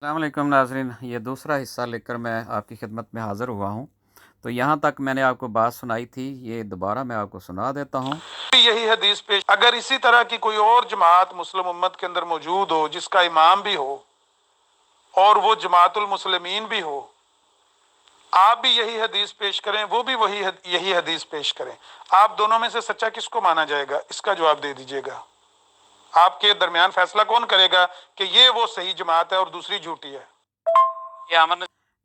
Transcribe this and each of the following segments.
السلام علیکم ناظرین، یہ دوسرا حصہ لے کر میں آپ کی خدمت میں حاضر ہوا ہوں۔ تو یہاں تک میں نے آپ کو بات سنائی تھی، یہ دوبارہ میں آپ کو سنا دیتا ہوں۔ یہی حدیث پیش، اگر اسی طرح کی کوئی اور جماعت مسلم امت کے اندر موجود ہو جس کا امام بھی ہو اور وہ جماعت المسلمین بھی ہو، آپ بھی یہی حدیث پیش کریں، وہ بھی یہی حدیث پیش کریں، آپ دونوں میں سے سچا کس کو مانا جائے گا؟ اس کا جواب دے دیجئے گا۔ آپ کے درمیان فیصلہ کون کرے گا کہ یہ وہ صحیح جماعت ہے اور دوسری جھوٹی ہے؟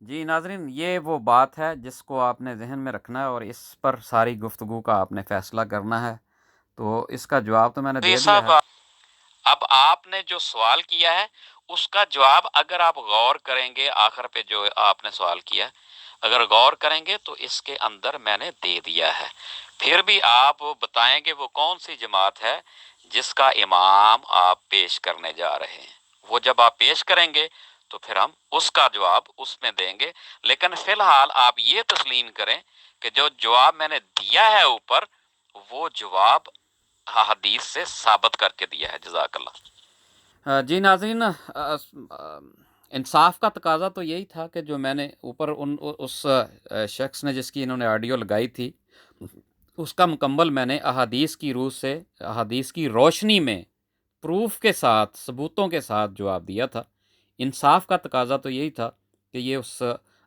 جی ناظرین، یہ وہ بات ہے جس کو آپ نے ذہن میں رکھنا ہے اور اس پر ساری گفتگو کا آپ نے فیصلہ کرنا ہے۔ تو اس کا جواب تو میں نے دے دیا ہے۔ اب آپ نے جو سوال کیا ہے اس کا جواب اگر آپ غور کریں گے، آخر پہ جو آپ نے سوال کیا اگر غور کریں گے تو اس کے اندر میں نے دے دیا ہے۔ پھر بھی آپ بتائیں گے وہ کون سی جماعت ہے جس کا امام آپ پیش کرنے جا رہے ہیں۔ وہ جب آپ پیش کریں گے تو پھر ہم اس کا جواب اس میں دیں گے، لیکن فی الحال آپ یہ تسلیم کریں کہ جو جواب میں نے دیا ہے اوپر، وہ جواب حدیث سے ثابت کر کے دیا ہے۔ جزاک اللہ۔ جی ناظرین، انصاف کا تقاضا تو یہی تھا کہ جو میں نے اوپر اس شخص نے جس کی انہوں نے آڈیو لگائی تھی، اس کا مکمل میں نے احادیث کی روح سے، احادیث کی روشنی میں، پروف کے ساتھ، ثبوتوں کے ساتھ جواب دیا تھا۔ انصاف کا تقاضا تو یہی تھا کہ یہ اس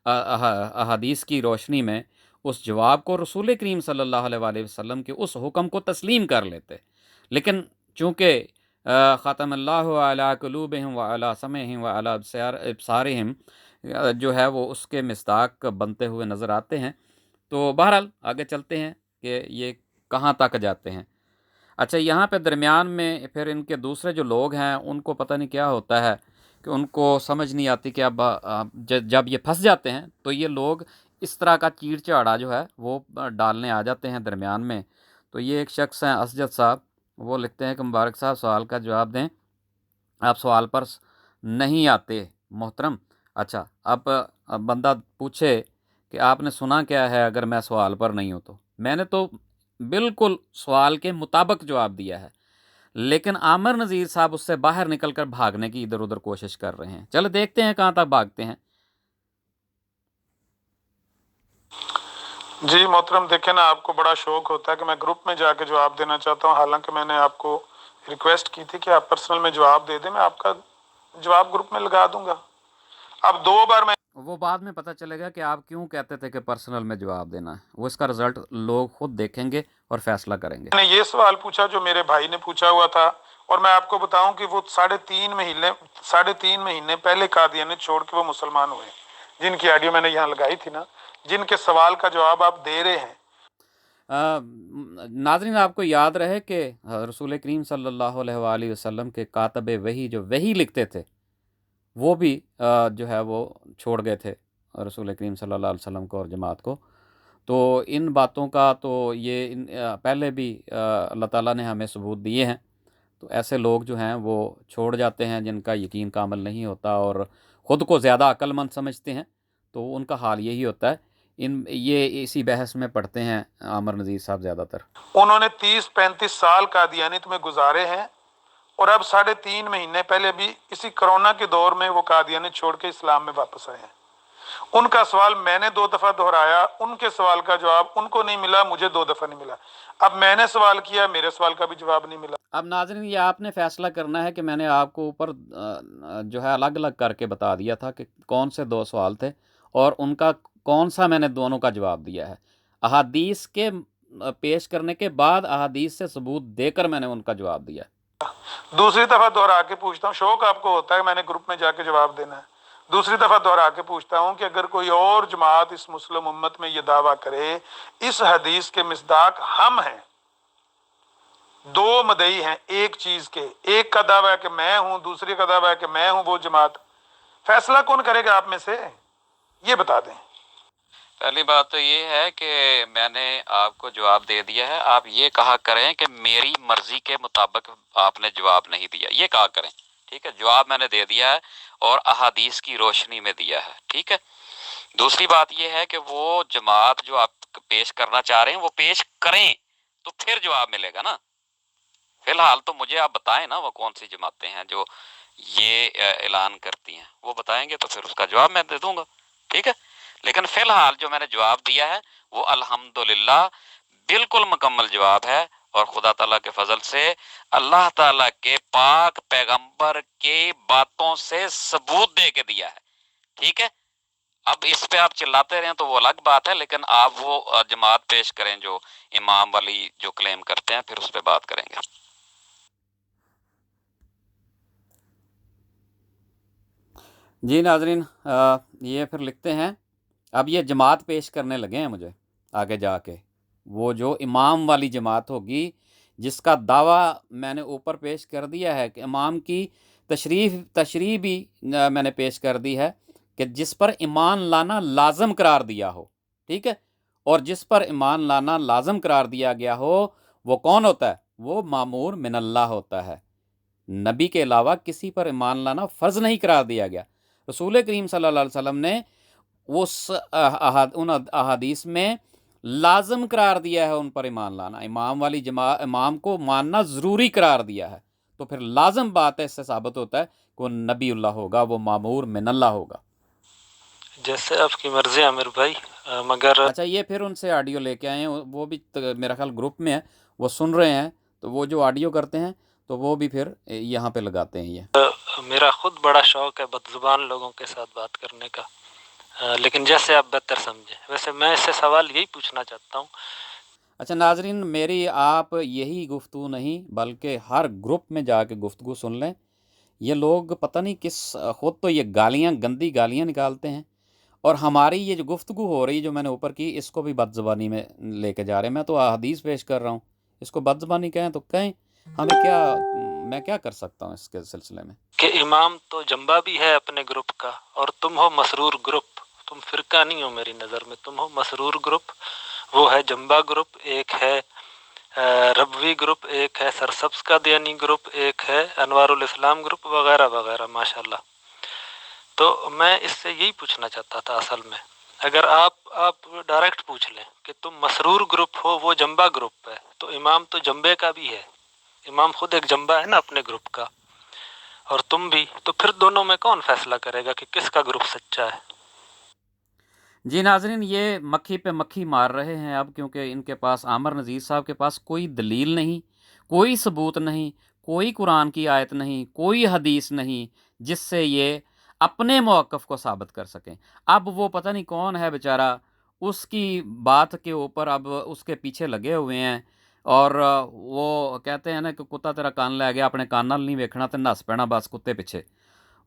احادیث کی روشنی میں اس جواب کو رسول کریم صلی اللہ علیہ وآلہ وسلم کے اس حکم کو تسلیم کر لیتے، لیکن چونکہ ختم اللہ علی قلوبہم وعلی سمعہم وعلی ابصارہم جو ہے وہ اس کے مصداق بنتے ہوئے نظر آتے ہیں۔ تو بہرحال آگے چلتے ہیں کہ یہ کہاں تک جاتے ہیں۔ اچھا، یہاں پہ درمیان میں پھر ان کے دوسرے جو لوگ ہیں ان کو پتہ نہیں کیا ہوتا ہے کہ ان کو سمجھ نہیں آتی کہ اب جب یہ پھنس جاتے ہیں تو یہ لوگ اس طرح کا چیڑ چاڑا جو ہے وہ ڈالنے آ جاتے ہیں درمیان میں۔ تو یہ ایک شخص ہیں اسجد صاحب، وہ لکھتے ہیں کہ مبارک صاحب سوال کا جواب دیں، آپ سوال پر نہیں آتے محترم۔ اچھا، اب بندہ پوچھے کہ آپ نے سنا کیا ہے اگر میں سوال پر نہیں ہوں؟ تو میں نے تو بالکل سوال کے مطابق جواب دیا ہے، لیکن عامر نذیر صاحب اس سے باہر نکل کر بھاگنے کی ادھر ادھر کوشش کر رہے ہیں۔ چلو دیکھتے ہیں کہاں تک بھاگتے ہیں۔ جی محترم، دیکھیں نا، آپ کو بڑا شوق ہوتا ہے کہ میں گروپ میں جا کے جواب دینا چاہتا ہوں، حالانکہ میں نے آپ کو ریکویسٹ کی تھی کہ آپ پرسنل میں جواب دے دیں، میں آپ کا جواب گروپ میں لگا دوں گا۔ اب 2 بار میں وہ بعد میں پتہ چلے گا کہ آپ کیوں کہتے تھے کہ پرسنل میں جواب دینا ہے، وہ اس کا رزلٹ لوگ خود دیکھیں گے اور فیصلہ کریں گے۔ نے یہ سوال پوچھا جو میرے بھائی نے پوچھا ہوا تھا، اور میں آپ کو بتاؤں کہ وہ 3.5 مہینے پہلے قادیانیت چھوڑ کے وہ مسلمان ہوئے، جن کی آڈیو میں نے یہاں لگائی تھی نا، جن کے سوال کا جواب آپ دے رہے ہیں۔ ناظرین، آپ کو یاد رہے کہ رسول کریم صلی اللہ علیہ وآلہ وسلم کے کاتب وحی جو وحی لکھتے تھے، وہ بھی جو ہے وہ چھوڑ گئے تھے رسول کریم صلی اللہ علیہ وسلم کو اور جماعت کو۔ تو ان باتوں کا تو یہ پہلے بھی اللہ تعالیٰ نے ہمیں ثبوت دیے ہیں۔ تو ایسے لوگ جو ہیں وہ چھوڑ جاتے ہیں جن کا یقین کامل نہیں ہوتا اور خود کو زیادہ عقل مند سمجھتے ہیں، تو ان کا حال یہی ہوتا ہے۔ یہ اسی بحث میں پڑھتے ہیں عامر نذیر صاحب زیادہ تر۔ انہوں نے 30-35 سال قادیانیت میں گزارے ہیں، اور اب 3.5 مہینے پہلے بھی اسی کرونا کے دور میں وہ قادیانیت چھوڑ کے اسلام میں واپس آئے ہیں۔ ان کا سوال میں نے 2 دفعہ دہرایا، ان کے سوال کا جواب ان کو نہیں ملا، مجھے 2 دفعہ نہیں ملا۔ اب میں نے سوال کیا، میرے سوال کا بھی جواب نہیں ملا۔ اب ناظرین، یہ آپ نے فیصلہ کرنا ہے کہ میں نے آپ کو اوپر جو ہے الگ الگ کر کے بتا دیا تھا کہ کون سے 2 سوال تھے اور ان کا کون سا میں نے دونوں کا جواب دیا ہے۔ احادیث کے پیش کرنے کے بعد احادیث سے ثبوت دے کر میں نے ان کا جواب دیا ہے۔ دوسری دفعہ دہرا کے پوچھتا ہوں، شوق آپ کو ہوتا ہے میں نے گروپ میں جا کے جواب دینا ہے، دوسری دفعہ دہرا کے پوچھتا ہوں کہ اگر کوئی اور جماعت اس مسلم امت میں یہ دعویٰ کرے، اس حدیث کے مصداق ہم ہیں، 2 مدعی ہیں ایک چیز کے، ایک کا دعویٰ ہے کہ میں ہوں، دوسری کا دعویٰ ہے کہ میں ہوں وہ جماعت، فیصلہ کون کرے گا آپ میں سے؟ یہ بتا دیں۔ پہلی بات تو یہ ہے کہ میں نے آپ کو جواب دے دیا ہے، آپ یہ کہا کریں کہ میری مرضی کے مطابق آپ نے جواب نہیں دیا، یہ کہا کریں، ٹھیک ہے؟ جواب میں نے دے دیا ہے اور احادیث کی روشنی میں دیا ہے، ٹھیک ہے؟ دوسری بات یہ ہے کہ وہ جماعت جو آپ پیش کرنا چاہ رہے ہیں وہ پیش کریں تو پھر جواب ملے گا نا۔ فی الحال تو مجھے آپ بتائیں نا وہ کون سی جماعتیں ہیں جو یہ اعلان کرتی ہیں، وہ بتائیں گے تو پھر اس کا جواب میں دے دوں گا، ٹھیک ہے۔ لیکن فی الحال جو میں نے جواب دیا ہے وہ الحمدللہ بالکل مکمل جواب ہے، اور خدا تعالیٰ کے فضل سے اللہ تعالیٰ کے پاک پیغمبر کے باتوں سے ثبوت دے کے دیا ہے، ٹھیک ہے۔ اب اس پہ آپ چلاتے رہیں تو وہ الگ بات ہے، لیکن آپ وہ جماعت پیش کریں جو امام والی جو کلیم کرتے ہیں، پھر اس پہ بات کریں گے۔ جی ناظرین، یہ پھر لکھتے ہیں، اب یہ جماعت پیش کرنے لگے ہیں مجھے آگے جا کے، وہ جو امام والی جماعت ہوگی جس کا دعویٰ میں نے اوپر پیش کر دیا ہے کہ امام کی تشریح بھی میں نے پیش کر دی ہے کہ جس پر ایمان لانا لازم قرار دیا ہو، ٹھیک ہے، اور جس پر ایمان لانا لازم قرار دیا گیا ہو وہ کون ہوتا ہے؟ وہ مامور من اللہ ہوتا ہے۔ نبی کے علاوہ کسی پر ایمان لانا فرض نہیں قرار دیا گیا۔ رسول کریم صلی اللہ علیہ وسلم نے ان احادیث میں لازم قرار دیا ہے ان پر ایمان لانا، امام کو ماننا ضروری قرار دیا ہے، تو پھر لازم بات ہے، اس سے ثابت ہوتا ہے کہ وہ نبی اللہ ہوگا، وہ مامور من اللہ ہوگا۔ جیسے آپ کی مرضی عامر بھائی، مگر اچھا، یہ پھر ان سے آڈیو لے کے آئے ہیں، وہ بھی میرا خیال گروپ میں ہے، وہ سن رہے ہیں، تو وہ جو آڈیو کرتے ہیں تو وہ بھی پھر یہاں پہ لگاتے ہیں۔ یہ میرا خود بڑا شوق ہے بد زبان لوگوں کے ساتھ بات کرنے کا، لیکن جیسے آپ بہتر سمجھیں۔ ویسے میں اس سے سوال یہی پوچھنا چاہتا ہوں۔ اچھا ناظرین، میری آپ یہی گفتگو نہیں بلکہ ہر گروپ میں جا کے گفتگو سن لیں، یہ لوگ پتہ نہیں خود تو یہ گندی گالیاں نکالتے ہیں، اور ہماری یہ جو گفتگو ہو رہی جو میں نے اوپر کی، اس کو بھی بد زبانی میں لے کے جا رہے ہیں۔ میں تو احادیث پیش کر رہا ہوں، اس کو بد زبانی کہیں تو کہیں، میں کیا کر سکتا ہوں اس کے سلسلے میں؟ کہ امام تو جنبہ بھی ہے اپنے گروپ کا، اور تم ہو مسرور گروپ، تم فرقہ نہیں ہو میری نظر میں، تم ہو مسرور گروپ، وہ ہے جنبہ گروپ، ایک ہے ربوی گروپ، ایک ہے سرسبز کا دیانی گروپ، ایک ہے انوار الاسلام گروپ، وغیرہ وغیرہ، ماشاءاللہ۔ تو میں اس سے یہی پوچھنا چاہتا تھا، اصل میں اگر آپ ڈائریکٹ پوچھ لیں کہ تم مسرور گروپ ہو، وہ جنبہ گروپ ہے، تو امام تو جنبے کا بھی ہے، امام خود ایک جنبہ ہے نا اپنے گروپ کا، اور تم بھی، تو پھر دونوں میں کون فیصلہ کرے گا کہ کس کا گروپ سچا ہے؟ جی ناظرین، یہ مکھی پہ مکھی مار رہے ہیں اب، کیونکہ ان کے پاس عامر نذیر صاحب کے پاس کوئی دلیل نہیں، کوئی ثبوت نہیں، کوئی قرآن کی آیت نہیں، کوئی حدیث نہیں جس سے یہ اپنے موقف کو ثابت کر سکیں۔ اب وہ پتہ نہیں کون ہے بیچارہ، اس کی بات کے اوپر اب اس کے پیچھے لگے ہوئے ہیں، اور وہ کہتے ہیں نا کہ کتا تیرا کان لے گیا، اپنے کان نال نہیں ویکھنا تے نس پینا بس کتے پیچھے۔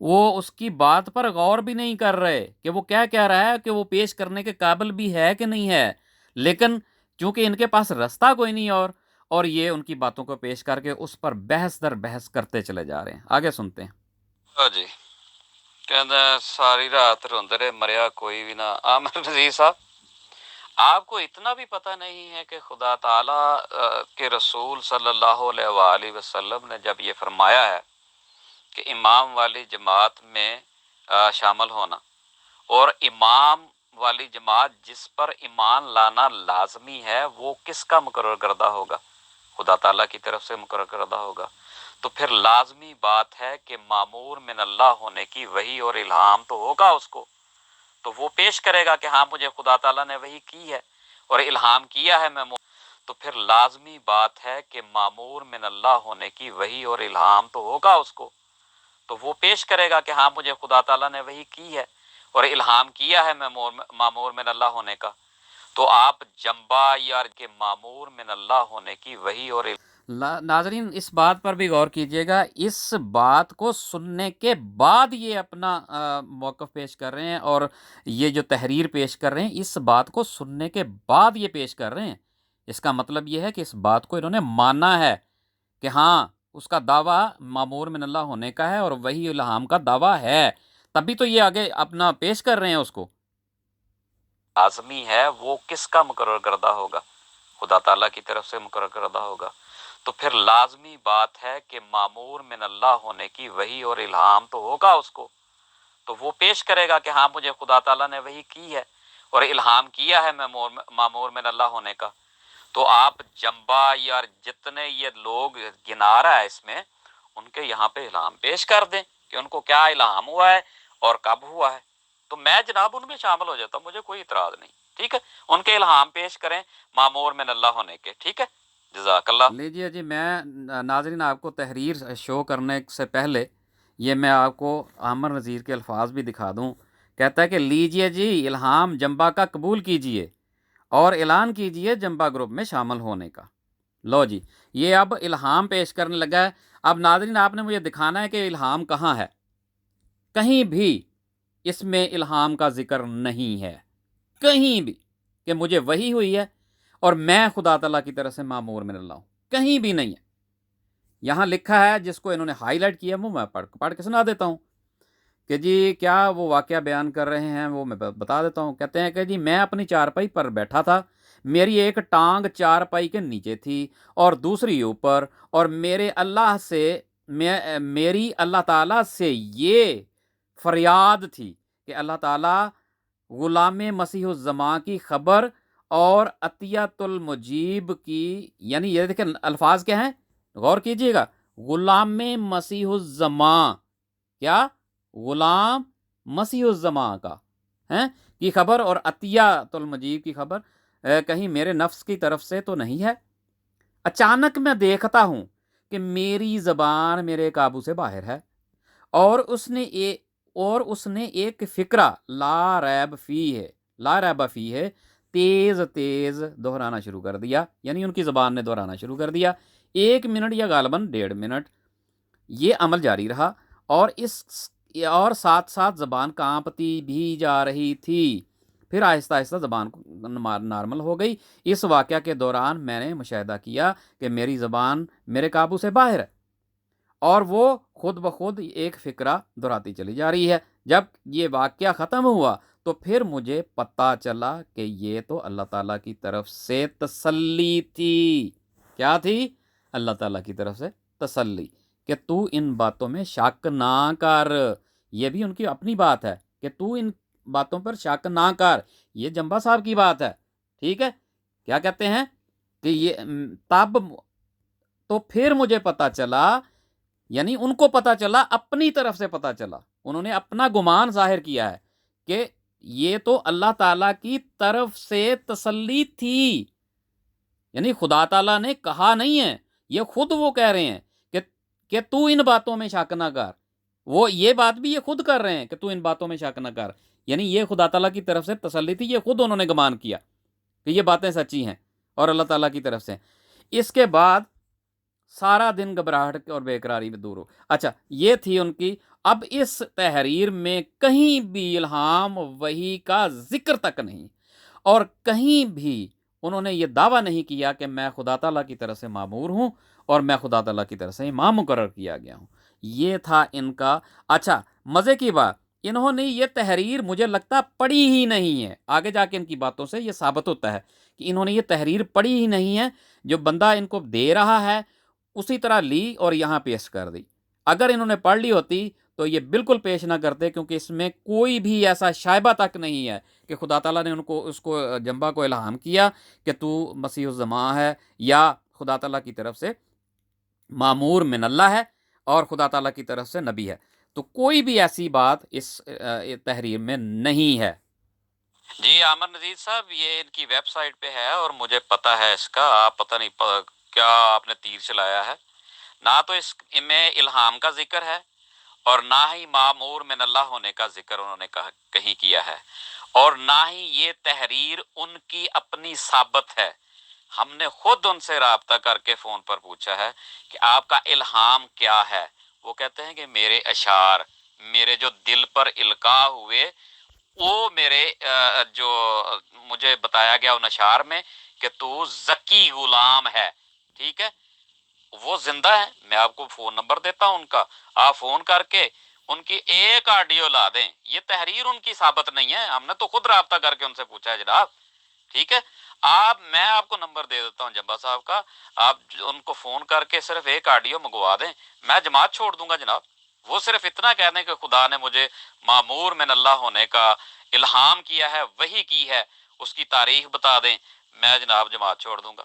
وہ اس کی بات پر غور بھی نہیں کر رہے کہ وہ کیا کہہ رہا ہے، کہ وہ پیش کرنے کے قابل بھی ہے کہ نہیں ہے، لیکن چونکہ ان کے پاس رستہ کوئی نہیں، اور یہ ان کی باتوں کو پیش کر کے اس پر بحث در بحث کرتے چلے جا رہے ہیں۔ آگے سنتے ہیں۔ جی کہنا ساری رات روندے رہے، مریا کوئی بھی نہ۔ عامر نذیر صاحب، آپ کو اتنا بھی پتہ نہیں ہے کہ خدا تعالیٰ کے رسول صلی اللہ علیہ وآلہ وسلم نے جب یہ فرمایا ہے کہ امام والی جماعت میں شامل ہونا، اور امام والی جماعت جس پر ایمان لانا لازمی ہے، وہ کس کا مقرر کردہ ہوگا؟ خدا تعالیٰ کی طرف سے مقرر کردہ ہوگا۔ تو پھر لازمی بات ہے کہ مامور من اللہ ہونے کی وحی اور الہام تو ہوگا اس کو، تو وہ پیش کرے گا کہ ہاں مجھے خدا تعالیٰ نے وحی کی ہے اور الہام کیا ہے، تو پھر لازمی بات ہے کہ مامور من اللہ ہونے کی وحی اور الہام تو ہوگا اس کو، تو وہ پیش کرے گا کہ ہاں مجھے خدا تعالیٰ نے وحی کی ہے اور الہام کیا ہے مامور من اللہ ہونے کا۔ تو آپ جنبہ یا کہ مامور من اللہ ہونے کی وحی اور ناظرین، اس بات پر بھی غور کیجئے گا، اس بات کو سننے کے بعد یہ اپنا موقف پیش کر رہے ہیں، اور یہ جو تحریر پیش کر رہے ہیں اس بات کو سننے کے بعد یہ پیش کر رہے ہیں۔ اس کا مطلب یہ ہے کہ اس بات کو انہوں نے مانا ہے کہ ہاں اس کا دعویٰ مامور من اللہ ہونے کا ہے اور وہی الہام کا دعویٰ ہے، تبھی تو یہ آگے اپنا پیش کر رہے ہیں اس کو۔ لازمی ہے وہ کس کا مقرر کردہ ہوگا؟ خدا تعالیٰ کی طرف سے مقرر کردہ ہوگا۔ تو پھر لازمی بات ہے کہ مامور من اللہ ہونے کی وحی اور الہام تو ہوگا اس کو، تو وہ پیش کرے گا کہ ہاں مجھے خدا تعالیٰ نے وحی کی ہے اور الہام کیا ہے مامور من اللہ ہونے کا۔ تو آپ جنبہ یا جتنے یہ لوگ گنا رہا ہے اس میں، ان کے یہاں پہ الہام پیش کر دیں کہ ان کو کیا الہام ہوا ہے اور کب ہوا ہے، تو میں جناب ان میں شامل ہو جاتا ہوں، مجھے کوئی اعتراض نہیں، ٹھیک ہے، ان کے الہام پیش کریں معمور من اللہ ہونے کے، ٹھیک ہے، جزاک اللہ۔ لیجیے جی، میں ناظرین آپ کو تحریر شو کرنے سے پہلے یہ میں آپ کو عامر نذیر کے الفاظ بھی دکھا دوں. کہتا ہے کہ لیجیے جی الہام جمبا کا قبول کیجیے اور اعلان کیجیے جمبا گروپ میں شامل ہونے کا. لو جی، یہ اب الہام پیش کرنے لگا ہے. اب ناظرین آپ نے مجھے دکھانا ہے کہ الہام کہاں ہے. کہیں بھی اس میں الہام کا ذکر نہیں ہے، کہیں بھی کہ مجھے وحی ہوئی ہے اور میں خدا تعالیٰ کی طرف سے مامور من اللہ ہوں، کہیں بھی نہیں ہے. یہاں لکھا ہے، جس کو انہوں نے ہائی لائٹ کیا وہ میں پڑھ کے سنا دیتا ہوں کہ جی کیا وہ واقعہ بیان کر رہے ہیں، وہ میں بتا دیتا ہوں. کہتے ہیں کہ جی میں اپنی چارپائی پر بیٹھا تھا، میری ایک ٹانگ چارپائی کے نیچے تھی اور دوسری اوپر، اور میری اللہ تعالیٰ سے یہ فریاد تھی کہ اللہ تعالیٰ غلام مسیح الزمان کی خبر اور عطیت المجیب کی، یعنی یہ دیکھیں الفاظ کیا ہیں، غور کیجئے گا، غلام مسیح الزمان، کیا؟ غلام مسیح الزمان کا ہیں کی خبر اور عطیت المجیب کی خبر کہیں میرے نفس کی طرف سے تو نہیں ہے. اچانک میں دیکھتا ہوں کہ میری زبان میرے قابو سے باہر ہے، اور اس نے ایک فکرہ لا ریب فی ہے تیز دہرانا شروع کر دیا، یعنی ان کی زبان نے دہرانا شروع کر دیا. 1 منٹ یا غالباً 1.5 منٹ یہ عمل جاری رہا، اور ساتھ ساتھ زبان کانپتی بھی جا رہی تھی. پھر آہستہ آہستہ زبان نارمل ہو گئی. اس واقعہ کے دوران میں نے مشاہدہ کیا کہ میری زبان میرے قابو سے باہر ہے اور وہ خود بخود ایک فکرہ دہراتی چلی جا رہی ہے. جب یہ واقعہ ختم ہوا تو پھر مجھے پتہ چلا کہ یہ تو اللہ تعالیٰ کی طرف سے تسلی تھی. کیا تھی؟ اللہ تعالیٰ کی طرف سے تسلی کہ تو ان باتوں میں شک نہ کر. یہ بھی ان کی اپنی بات ہے کہ تو ان باتوں پر شک نہ کر. یہ جمبا صاحب کی بات ہے، ٹھیک ہے. کیا کہتے ہیں کہ یہ تب تو پھر مجھے پتہ چلا، یعنی ان کو پتہ چلا، اپنی طرف سے پتہ چلا، انہوں نے اپنا گمان ظاہر کیا ہے کہ یہ تو اللہ تعالیٰ کی طرف سے تسلی تھی. یعنی خدا تعالیٰ نے کہا نہیں ہے، یہ خود وہ کہہ رہے ہیں کہ تو ان باتوں میں شک نہ کر. وہ یہ بات بھی یہ خود کر رہے ہیں کہ تو ان باتوں میں شک نہ کر، یعنی یہ خدا تعالیٰ کی طرف سے تسلی تھی. یہ خود انہوں نے گمان کیا کہ یہ باتیں سچی ہیں اور اللہ تعالیٰ کی طرف سے. اس کے بعد سارا دن گھبراہٹ اور بے قراری میں دور ہو. اچھا، یہ تھی ان کی. اب اس تحریر میں کہیں بھی الہام وحی کا ذکر تک نہیں، اور کہیں بھی انہوں نے یہ دعویٰ نہیں کیا کہ میں خدا تعالیٰ کی طرف سے مامور ہوں اور میں خدا تعالیٰ کی طرف سے امام مقرر کیا گیا ہوں. یہ تھا ان کا. اچھا، مزے کی بات، انہوں نے یہ تحریر مجھے لگتا پڑھی ہی نہیں ہے. آگے جا کے ان کی باتوں سے یہ ثابت ہوتا ہے کہ انہوں نے یہ تحریر پڑھی ہی نہیں ہے. جو بندہ ان کو دے رہا ہے اسی طرح لی اور یہاں پیش کر دی. اگر انہوں نے پڑھ لی ہوتی تو یہ بالکل پیش نہ کرتے، کیونکہ اس میں کوئی بھی ایسا شائبہ تک نہیں ہے کہ خدا تعالیٰ نے اس کو جمبا کو الہام کیا کہ تو مسیح الزمان ہے یا خدا تعالیٰ کی طرف سے مامور من اللہ ہے اور خدا تعالیٰ کی طرف سے نبی ہے. تو کوئی بھی ایسی بات اس تحریر میں نہیں ہے. جی عامر نذیر صاحب، یہ ان کی ویب سائٹ پہ ہے اور مجھے پتہ ہے اس کا. آپ پتہ نہیں کیا آپ نے تیر چلایا ہے. نہ تو اس میں الہام کا ذکر ہے اور نہ ہی معمور من اللہ ہونے کا ذکر انہوں نے کہیں کیا ہے، اور نہ ہی یہ تحریر ان کی اپنی ثابت ہے. ہم نے خود ان سے رابطہ کر کے فون پر پوچھا ہے کہ آپ کا الہام کیا ہے. وہ کہتے ہیں کہ میرے اشعار، میرے جو دل پر القاء ہوئے، وہ میرے جو مجھے بتایا گیا ان اشعار میں کہ تو ذکی غلام ہے، ٹھیک ہے، وہ زندہ ہے. میں آپ کو فون نمبر دیتا ہوں ان کا، آپ فون کر کے ان کی ایک آڈیو لا دیں. یہ تحریر ان کی ثابت نہیں ہے، ہم نے تو خود رابطہ کر کے ان سے پوچھا ہے جناب، ٹھیک ہے. میں آپ کو نمبر دے دیتا ہوں جمبا صاحب کا، آپ ان کو فون کر کے صرف ایک آڈیو منگوا دیں، میں جماعت چھوڑ دوں گا جناب. وہ صرف اتنا کہہ دیں کہ خدا نے مجھے معمور من اللہ ہونے کا الہام کیا ہے، وحی کی ہے، اس کی تاریخ بتا دیں، میں جناب جماعت چھوڑ دوں گا.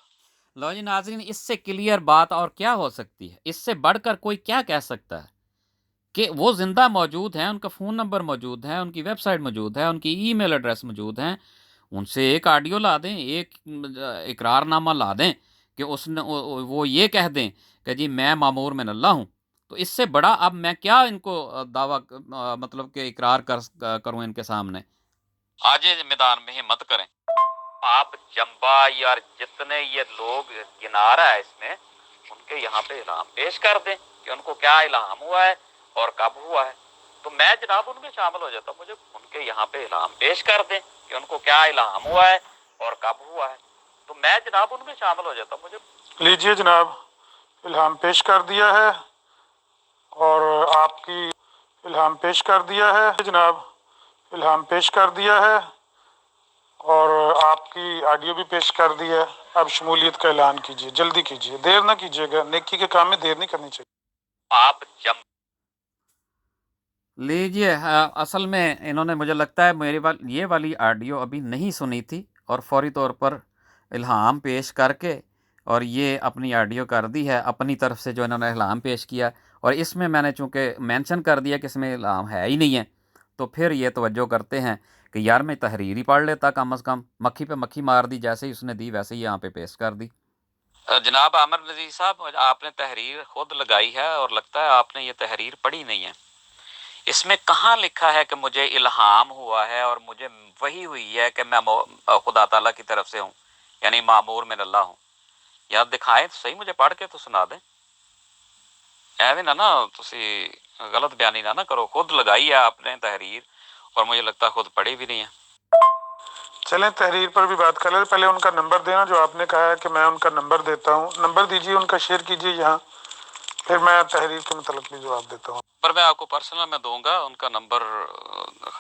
لو جی ناظرین، اس سے کلیئر بات اور کیا ہو سکتی ہے؟ اس سے بڑھ کر کوئی کیا کہہ سکتا ہے کہ وہ زندہ موجود ہیں، ان کا فون نمبر موجود ہے، ان کی ویب سائٹ موجود ہے، ان کی ای میل ایڈریس موجود ہیں، ان سے ایک آڈیو لا دیں، ایک اقرار نامہ لا دیں کہ اس نے وہ یہ کہہ دیں کہ جی میں مامور من اللہ ہوں، تو اس سے بڑا اب میں کیا ان کو دعویٰ مطلب کہ اقرار کروں ان کے سامنے. آج میدان میں ہمت کریں. آپ جمبا یا جتنے یہ لوگ گنا رہا ہے اس میں، ان کے یہاں پہ الہام پیش کر دیں کہ ان کو کیا الہام ہوا ہے اور کب ہوا ہے، تو میں جناب ان میں شامل ہو جاتا ہوں. مجھے ان کے یہاں پہ الہام پیش کر دیں کہ ان کو کیا الہام ہوا ہے اور کب ہوا ہے، تو میں جناب ان میں شامل ہو جاتا ہوں. مجھے لیجئے جناب، الہام پیش کر دیا ہے اور آپ کی الہام پیش کر دیا ہے جناب، الہام پیش کر دیا ہے اور آپ کی آڈیو بھی پیش کر دی ہے. اب شمولیت کا اعلان کیجئے، جلدی کیجئے، دیر نہ کیجئے گا، نیکی کے کام میں دیر نہیں کرنی چاہیے. آپ لیجیے، اصل میں انہوں نے مجھے لگتا ہے یہ والی آڈیو ابھی نہیں سنی تھی اور فوری طور پر الہام پیش کر کے اور یہ اپنی آڈیو کر دی ہے اپنی طرف سے جو انہوں نے الہام پیش کیا، اور اس میں نے چونکہ مینشن کر دیا کہ اس میں الہام ہے ہی نہیں ہے، تو پھر یہ توجہ کرتے ہیں کہ یار میں تحریر ہی پڑھ لیتا، کم از کم مکھی پہ مکھی مار دی، جیسے ہی اس نے دی ویسے ہی یہاں پہ پیش کر دی. جناب عامر نذیر صاحب، آپ نے تحریر خود لگائی ہے اور لگتا ہے آپ نے یہ تحریر پڑھی نہیں ہے. اس میں کہاں لکھا ہے کہ مجھے الہام ہوا ہے اور مجھے وہی ہوئی ہے کہ میں خدا تعالیٰ کی طرف سے ہوں، یعنی معمور من اللہ ہوں؟ یا دکھائیں تو صحیح، مجھے پڑھ کے تو سنا دیں. ایویں نہ تسی غلط بیانی نہ کرو. خود لگائی ہے آپ نے تحریر اور مجھے لگتا ہے خود پڑھی بھی نہیں ہے. چلیں تحریر پر بھی بات کر لیں، پہلے ان کا نمبر دینا جو آپ نے کہا ہے کہ میں ان کا نمبر دیتا ہوں. نمبر دیجیے ان کا، شیئر کیجیے یہاں، پھر میں تحریر کے متعلق بھی جواب دیتا ہوں. پر میں آپ کو پرسنل میں دوں گا ان کا نمبر،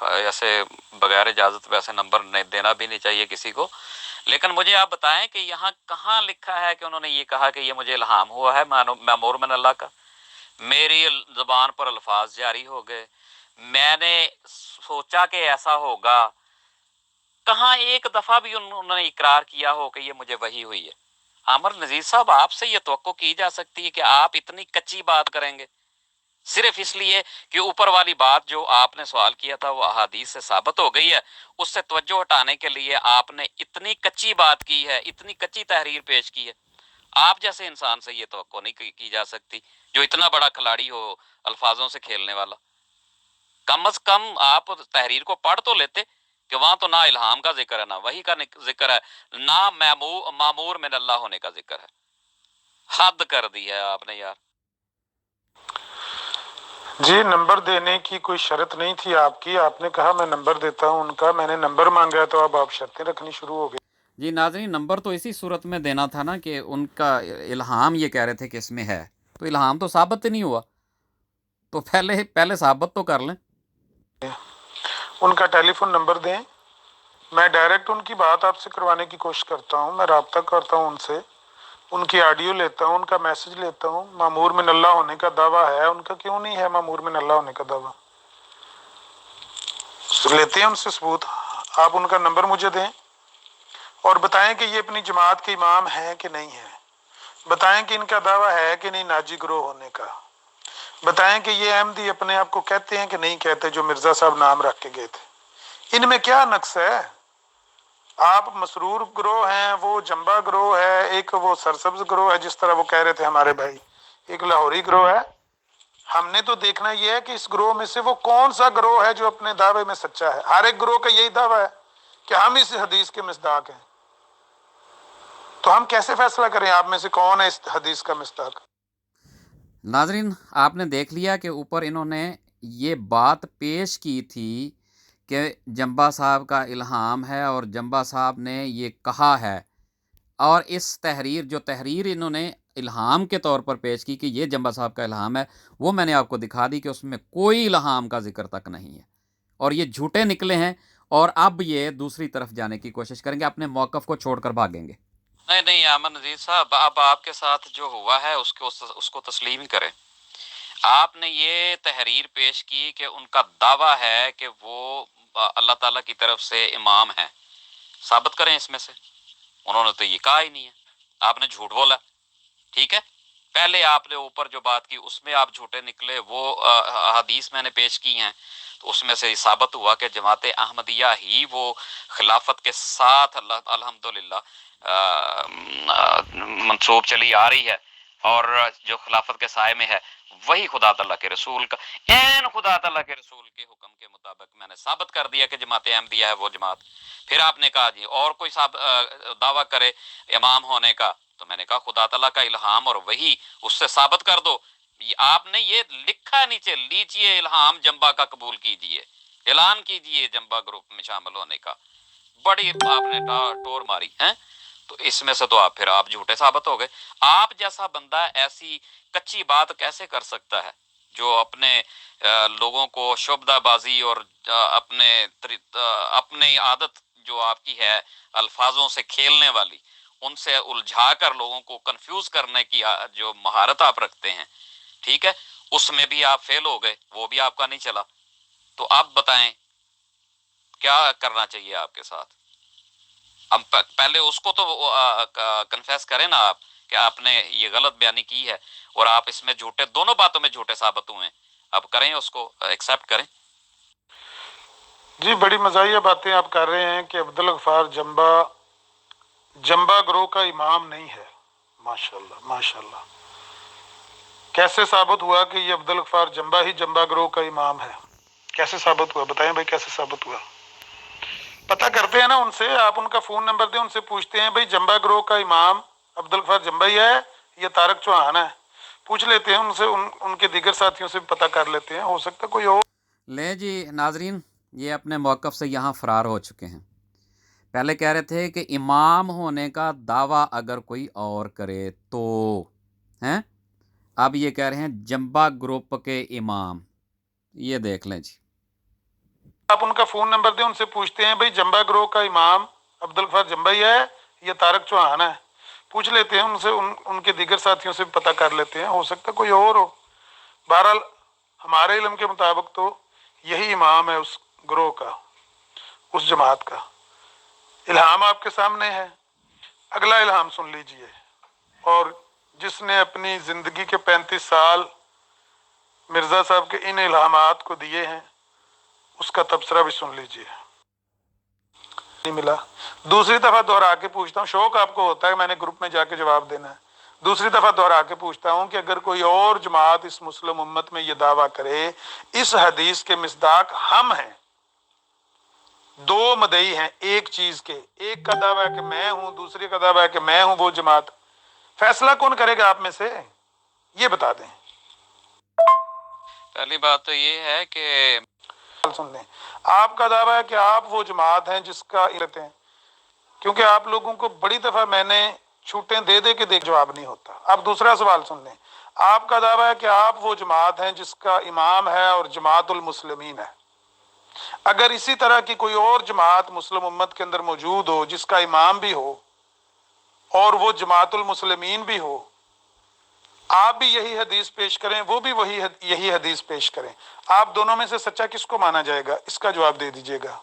ایسے بغیر اجازت ویسے نمبر دینا بھی نہیں چاہیے کسی کو. لیکن مجھے آپ بتائیں کہ یہاں کہاں لکھا ہے کہ انہوں نے یہ کہا کہ یہ مجھے الہام ہوا ہے معمور من اللہ کا. میری زبان پر الفاظ جاری ہو گئے، میں نے سوچا کہ ایسا ہوگا. کہاں ایک دفعہ بھی انہوں نے اقرار کیا ہو کہ یہ مجھے وحی ہوئی ہے؟ عامر نذیر صاحب، آپ سے یہ توقع کی جا سکتی ہے کہ آپ اتنی کچی بات کریں گے صرف اس لیے کہ اوپر والی بات جو آپ نے سوال کیا تھا وہ احادیث سے ثابت ہو گئی ہے، اس سے توجہ ہٹانے کے لیے آپ نے اتنی کچی بات کی ہے، اتنی کچی تحریر پیش کی ہے؟ آپ جیسے انسان سے یہ توقع نہیں کی جا سکتی جو اتنا بڑا کھلاڑی ہو الفاظوں سے کھیلنے والا. کم از کم آپ تحریر کو پڑھ تو لیتے کہ وہاں تو نہ الہام کا ذکر ہے، نہ وحی کا ذکر ہے، نہ معمور من اللہ ہونے کا ذکر ہے. حد کر دی ہے آپ نے یار. جی، نمبر دینے کی کوئی شرط نہیں تھی آپ کی، آپ نے کہا میں نمبر دیتا ہوں ان کا، میں نے نمبر مانگا ہے تو اب آپ شرطیں رکھنی شروع ہو گئی. جی ناظرین، نمبر تو اسی صورت میں دینا تھا نا کہ ان کا الہام یہ کہہ رہے تھے کہ اس میں ہے، تو الہام تو ثابت نہیں ہوا، تو پہلے ثابت تو کر لیں. ان کا ٹیلی فون نمبر دیں، میں ڈائریکٹ ان کی بات آپ سے کروانے کی کوشش کرتا ہوں، میں رابطہ کرتا ہوں ان سے، ان کی آڈیو لیتا ہوں، ان کا میسج لیتا ہوں. معمور من اللہ ہونے کا دعویٰ ہے ان کا، کیوں نہیں ہے معمور من اللہ ہونے کا دعویٰ؟ لیتے ہیں ان سے ثبوت. آپ ان کا نمبر مجھے دیں اور بتائیں کہ یہ اپنی جماعت کے امام ہیں کہ نہیں ہیں، بتائیں کہ ان کا دعویٰ ہے کہ نہیں ناجی گروہ ہونے کا، بتائیں کہ یہ احمدی اپنے آپ کو کہتے ہیں کہ نہیں کہتے جو مرزا صاحب نام رکھ کے گئے تھے. ان میں کیا نقص ہے؟ آپ مسرور گروہ ہیں، وہ جمبا گروہ ہے، ایک وہ سرسبز گروہ ہے جس طرح وہ کہہ رہے تھے ہمارے بھائی، ایک لاہوری گروہ ہے. ہم نے تو دیکھنا یہ ہے کہ اس گروہ میں سے وہ کون سا گروہ ہے جو اپنے دعوے میں سچا ہے. ہر ایک گروہ کا یہی دعویٰ ہے کہ ہم اس حدیث کے مصداق ہیں، تو ہم کیسے فیصلہ کریں آپ میں سے کون ہے اس حدیث کا مصداق؟ ناظرین، آپ نے دیکھ لیا کہ اوپر انہوں نے یہ بات پیش کی تھی کہ جمبا صاحب کا الہام ہے اور جمبا صاحب نے یہ کہا ہے، اور اس جو تحریر انہوں نے الہام کے طور پر پیش کی کہ یہ جمبا صاحب کا الہام ہے، وہ میں نے آپ کو دکھا دی کہ اس میں کوئی الہام کا ذکر تک نہیں ہے، اور یہ جھوٹے نکلے ہیں، اور اب یہ دوسری طرف جانے کی کوشش کریں گے، اپنے موقف کو چھوڑ کر بھاگیں گے. نہیں عامر نذیر صاحب، اب آپ کے ساتھ جو ہوا ہے اس کو تسلیم ہی کریں. آپ نے یہ تحریر پیش کی کہ ان کا دعویٰ ہے کہ وہ اللہ تعالیٰ کی طرف سے امام ہیں، ثابت کریں اس میں سے. انہوں نے تو یہ کہا ہی نہیں ہے، آپ نے جھوٹ بولا. ٹھیک ہے، پہلے آپ نے اوپر جو بات کی اس میں آپ جھوٹے نکلے، وہ حدیث میں نے پیش کی ہیں، تو اس میں سے ثابت ہوا کہ جماعت احمدیہ ہی وہ خلافت کے ساتھ الحمدللہ منسوب چلی آ رہی ہے، اور جو خلافت کے سائے میں ہے وہی خدا تعالیٰ کے رسول کا عین خدا تعالیٰ کے رسول کے حکم کے مطابق میں نے ثابت کر دیا کہ جماعت احمدیہ ہے وہ جماعت۔ پھر آپ نے کہا جی اور کوئی دعویٰ کرے امام ہونے کا، تو میں نے کہا خدا تعالیٰ کا الہام اور وہی اس سے ثابت کر دو۔ آپ نے یہ لکھا نیچے، لیجئے الہام جنبا کا قبول کیجئے، اعلان کیجئے جنبا گروپ میں شامل ہونے کا۔ بڑی آپ نے ٹور ماری ہیں، تو اس میں سے تو آپ جھوٹے ثابت ہو گئے۔ آپ جیسا بندہ ایسی کچی بات کیسے کر سکتا ہے جو اپنے لوگوں کو شعبدہ بازی اور اپنی عادت جو آپ کی ہے الفاظوں سے کھیلنے والی، ان سے الجھا کر لوگوں کو کنفیوز کرنے کی جو مہارت آپ رکھتے ہیں، ٹھیک ہے، اس میں بھی آپ فیل ہو گئے، وہ بھی آپ کا نہیں چلا۔ تو آپ بتائیں کیا کرنا چاہیے آپ کے ساتھ؟ اب پہلے اس کو تو کنفیس کریں نا آپ کہ آپ نے یہ غلط بیانی کی ہے، اور آپ اس میں جھوٹے، دونوں باتوں میں جھوٹے ثابت ہوئے ہیں، اب کریں اس کو ایکسیپٹ کریں۔ جی بڑی مزاحیہ باتیں آپ کر رہے ہیں کہ عبدالغفار جنبا گروہ کا امام نہیں ہے۔ ماشاءاللہ ماشاءاللہ، کیسے ثابت ہوا کہ یہ عبدالغفار جنبا ہی جنبا گروہ کا امام ہے؟ کیسے ثابت ہوا؟ بتائیں بھائی کیسے ثابت ہوا؟ پتہ کرتے ہیں نا ان سے، آپ ان کا فون نمبر دیں، ان سے پوچھتے ہیں بھائی جنبا گروہ کا امام عبدالغفار جنبا ہی ہے یا طارق چوہان ہے؟ پوچھ لیتے ہیں ان سے، ان کے دیگر ساتھیوں سے پتہ کر لیتے ہیں، ہو سکتا کوئی اور۔ لیں جی ناظرین، یہ اپنے موقف سے یہاں فرار ہو چکے ہیں۔ پہلے کہہ رہے تھے کہ امام ہونے کا دعویٰ اگر کوئی اور کرے تو ہیں، اب یہ کہہ رہے ہیں جنبا گروپ کے امام۔ یہ دیکھ لیں جی، آپ ان کا فون نمبر دیں، ان سے پوچھتے ہیں بھائی جنبا گروہ کا امام عبدالغفار جنبا ہی ہے یا طارق چوہان ہے؟ پوچھ لیتے ہیں ان سے، ان کے دیگر ساتھیوں سے پتہ کر لیتے ہیں، ہو سکتا کوئی اور ہو۔ بہرحال ہمارے علم کے مطابق تو یہی امام ہے اس گروہ کا، اس جماعت کا۔ الہام آپ کے سامنے ہے، اگلا الہام سن لیجئے، اور جس نے اپنی زندگی کے 35 سال مرزا صاحب کے ان الہامات کو دیے ہیں اس کا تبصرہ بھی سن لیجئے۔ نہیں ملا، دوسری دفعہ دوہرا کے پوچھتا ہوں، شوق آپ کو ہوتا ہے میں نے گروپ میں جا کے جواب دینا ہے، دوسری دفعہ دوہرا کے پوچھتا ہوں کہ اگر کوئی اور جماعت اس مسلم امت میں یہ دعویٰ کرے، اس حدیث کے مصداق ہم ہیں، دو مدعی ہیں ایک چیز کے، ایک کا دعویٰ ہے کہ میں ہوں، دوسری کا دعویٰ ہے کہ میں ہوں وہ جماعت، فیصلہ کون کرے گا آپ میں سے؟ یہ بتا دیں۔ پہلی بات تو یہ ہے کہ سن لیں، آپ کا دعویٰ ہے کہ آپ وہ جماعت ہیں جس کا علت ہے، کیونکہ آپ لوگوں کو بڑی دفعہ میں نے چھوٹیں دے دے کے دیکھ جواب نہیں ہوتا۔ اب دوسرا سوال سن لیں، آپ کا دعویٰ ہے کہ آپ وہ جماعت ہیں جس کا امام ہے اور جماعت المسلمین ہے۔ اگر اسی طرح کی کوئی اور جماعت مسلم امت کے اندر موجود ہو جس کا امام بھی ہو اور وہ جماعت المسلمین بھی ہو، آپ بھی یہی حدیث پیش کریں، وہ بھی یہی حدیث پیش کریں، آپ دونوں میں سے سچا کس کو مانا جائے گا؟ اس کا جواب دے دیجئے گا۔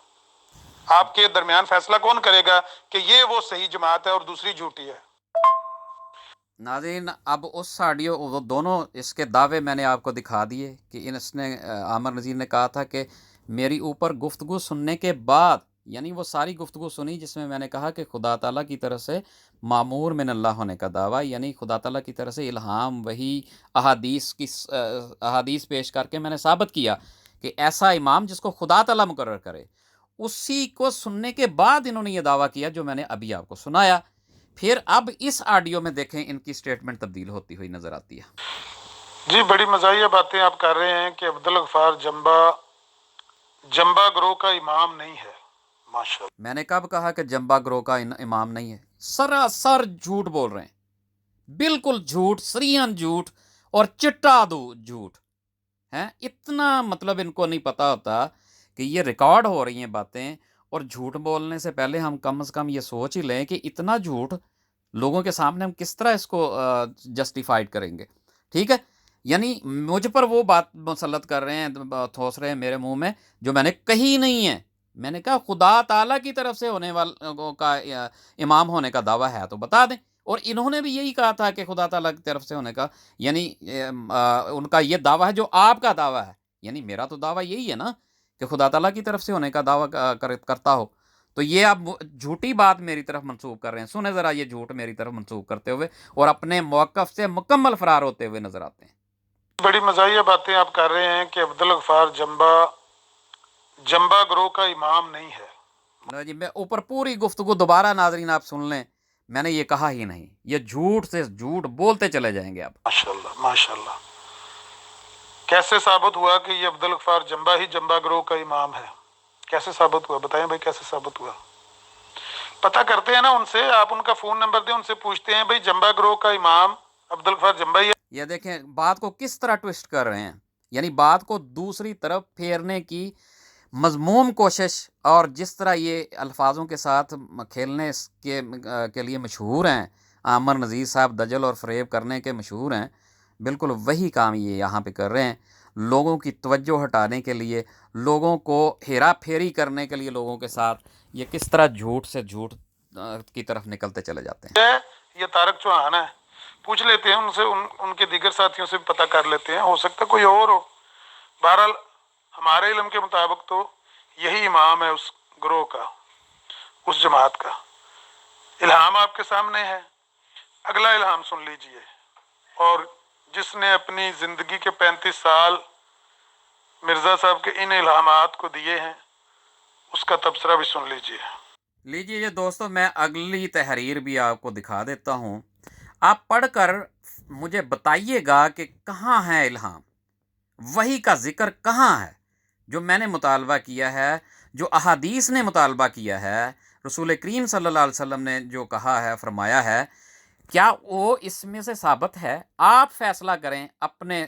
آپ کے درمیان فیصلہ کون کرے گا کہ یہ وہ صحیح جماعت ہے اور دوسری جھوٹی ہے؟ ناظرین اب اس آڈیو، وہ دونوں اس کے دعوے میں نے آپ کو دکھا دیے کہ اس نے عامر نذیر نے کہا تھا کہ میری اوپر گفتگو سننے کے بعد، یعنی وہ ساری گفتگو سنی جس میں نے کہا کہ خدا تعالیٰ کی طرف سے معمور من اللہ ہونے کا دعویٰ، یعنی خدا تعالیٰ کی طرف سے الہام، وہی احادیث پیش کر کے میں نے ثابت کیا کہ ایسا امام جس کو خدا تعالیٰ مقرر کرے، اسی کو سننے کے بعد انہوں نے یہ دعویٰ کیا جو میں نے ابھی آپ کو سنایا۔ پھر اب اس آڈیو میں دیکھیں ان کی سٹیٹمنٹ تبدیل ہوتی ہوئی نظر آتی ہے۔ جی بڑی مزاحیہ باتیں آپ کر رہے ہیں کہ عبدالغفار جنبا گروہ کا امام نہیں ہے۔ ماشاءاللہ، میں نے کب کہا کہ جنبا گروہ کا امام نہیں ہے؟ سراسر جھوٹ بول رہے ہیں، بالکل جھوٹ، سریان جھوٹ اور چٹا دو جھوٹ ہیں۔ اتنا مطلب ان کو نہیں پتا ہوتا کہ یہ ریکارڈ ہو رہی ہیں باتیں، اور جھوٹ بولنے سے پہلے ہم کم از کم یہ سوچ ہی لیں کہ اتنا جھوٹ لوگوں کے سامنے ہم کس طرح اس کو جسٹیفائیڈ کریں گے، ٹھیک ہے؟ یعنی مجھ پر وہ بات مسلط کر رہے ہیں، تھوس رہے ہیں میرے منہ میں جو میں نے کہی نہیں ہے۔ میں نے کہا خدا تعالیٰ کی طرف سے ہونے والوں کا امام ہونے کا دعویٰ ہے تو بتا دیں، اور انہوں نے بھی یہی کہا تھا کہ خدا تعالیٰ کی طرف سے ہونے کا، یعنی ان کا یہ دعویٰ ہے جو آپ کا دعویٰ ہے، یعنی میرا تو دعویٰ یہی ہے نا کہ خدا تعالیٰ کی طرف سے ہونے کا دعویٰ کرتا ہو، تو یہ آپ جھوٹی بات میری طرف منسوب کر رہے ہیں. سنیں ذرا یہ جھوٹ میری طرف منسوب کرتے ہوئے اور اپنے موقف سے مکمل فرار ہوتے ہوئے نظر آتے ہیں. بڑی مزاحیہ باتیں آپ کر رہے ہیں کہ عبدالغفار جمبا گروہ کا امام نہیں ہے. جی میں اوپر پوری گفتگو دوبارہ ناظرین آپ سن لیں، میں نے یہ کہا ہی نہیں، یہ جھوٹ سے جھوٹ بولتے چلے جائیں گے آپ. ماشاءاللہ ماشاءاللہ. کیسے ثابت ہوا کہ یہ عبدالغفار جمبا ہی جمبا گروہ کا امام ہے؟ کیسے ثابت ہوا؟ بتائیں بھائی کیسے ثابت ہوا؟ پتہ کرتے ہیں نا ان سے، آپ ان کا فون نمبر دیں، ان سے پوچھتے ہیں بھائی جمبا گروہ کا امام عبدالغفار جمبا ہی ہے. یہ دیکھیں بات کو کس طرح ٹوسٹ کر رہے ہیں، یعنی بات کو دوسری طرف پھیرنے کی مذموم کوشش، اور جس طرح یہ الفاظوں کے ساتھ کھیلنے کے لیے مشہور ہیں، عامر نذیر صاحب دجل اور فریب کرنے کے مشہور ہیں، بالکل وہی کام یہ یہاں پہ کر رہے ہیں، لوگوں کی توجہ ہٹانے کے لیے، لوگوں کو ہیرا پھیری کرنے کے لیے لوگوں کے ساتھ، یہ کس طرح جھوٹ سے جھوٹ کی طرف نکلتے چلے جاتے ہیں. یہ طارق چوہان ہے، پوچھ لیتے ہیں ان سے، ان کے دیگر ساتھیوں سے پتہ کر لیتے ہیں، ہو سکتا کوئی اور ہو. بہرحال ہمارے علم کے مطابق تو یہی امام ہے اس گروہ کا، اس جماعت کا. الہام آپ کے سامنے ہے، اگلا الہام سن لیجئے. اور جس نے اپنی زندگی کے 35 سال مرزا صاحب کے ان الہامات کو دیے ہیں، اس کا تبصرہ بھی سن لیجئے. لیجیے دوستو، میں اگلی تحریر بھی آپ کو دکھا دیتا ہوں، آپ پڑھ کر مجھے بتائیے گا کہ کہاں ہے الہام، وحی کا ذکر کہاں ہے جو میں نے مطالبہ کیا ہے، جو احادیث نے مطالبہ کیا ہے، رسول کریم صلی اللہ علیہ وسلم نے جو کہا ہے، فرمایا ہے، کیا وہ اس میں سے ثابت ہے؟ آپ فیصلہ کریں اپنے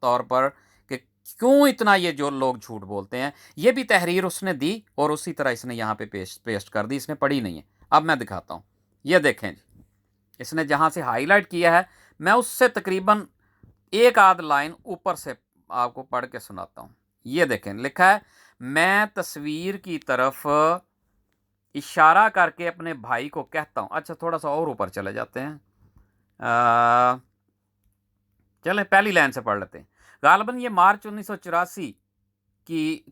طور پر کہ کیوں اتنا یہ جو لوگ جھوٹ بولتے ہیں. یہ بھی تحریر اس نے دی اور اسی طرح اس نے یہاں پہ پیسٹ کر دی، اس نے پڑھی نہیں ہے. اب میں دکھاتا ہوں، یہ دیکھیں جی، اس نے جہاں سے ہائی لائٹ کیا ہے، میں اس سے تقریباً ایک آدھ لائن اوپر سے آپ کو پڑھ کے سناتا ہوں. یہ دیکھیں، لکھا ہے، میں تصویر کی طرف اشارہ کر کے اپنے بھائی کو کہتا ہوں. اچھا تھوڑا سا اور اوپر چلے جاتے ہیں، چلیں پہلی لائن سے پڑھ لیتے ہیں. غالباً یہ مارچ 1984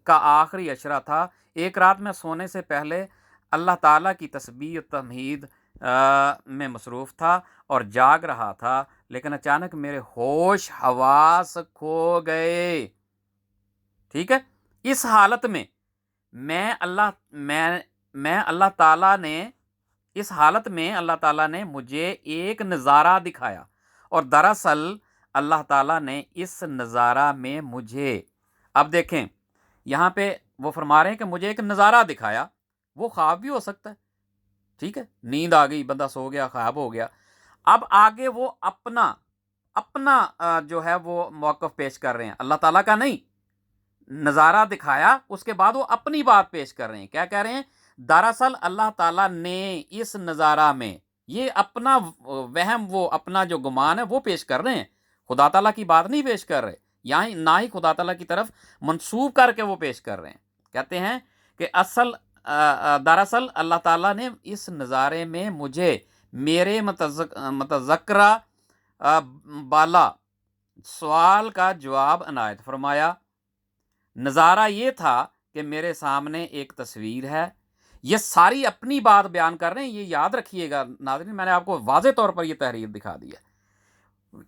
کا آخری اشرہ تھا. ایک رات میں سونے سے پہلے اللہ تعالیٰ کی تسبیح و تحمید میں مصروف تھا اور جاگ رہا تھا، لیکن اچانک میرے ہوش حواس کھو گئے. ٹھیک ہے، اس حالت میں میں اللہ تعالیٰ نے مجھے ایک نظارہ دکھایا، اور دراصل اللہ تعالیٰ نے اس نظارہ میں مجھے، اب دیکھیں یہاں پہ وہ فرما رہے ہیں کہ مجھے ایک نظارہ دکھایا. وہ خواب بھی ہو سکتا ہے، ٹھیک ہے، نیند آ گئی، بندہ سو گیا، خواب ہو گیا. اب آگے وہ اپنا جو ہے وہ موقف پیش کر رہے ہیں، اللہ تعالیٰ کا نہیں. نظارہ دکھایا، اس کے بعد وہ اپنی بات پیش کر رہے ہیں. کیا کہہ رہے ہیں؟ دراصل اللہ تعالیٰ نے اس نظارہ میں، یہ اپنا وہم، وہ اپنا جو گمان ہے وہ پیش کر رہے ہیں، خدا تعالیٰ کی بات نہیں پیش کر رہے، یہاں نہ ہی خدا تعالیٰ کی طرف منسوب کر کے وہ پیش کر رہے ہیں. کہتے ہیں کہ دراصل اللہ تعالیٰ نے اس نظارے میں مجھے میرے متذکرہ بالا سوال کا جواب عنایت فرمایا. نظارہ یہ تھا کہ میرے سامنے ایک تصویر ہے. یہ ساری اپنی بات بیان کر رہے ہیں، یہ یاد رکھیے گا ناظرین، میں نے آپ کو واضح طور پر یہ تحریر دکھا دی ہے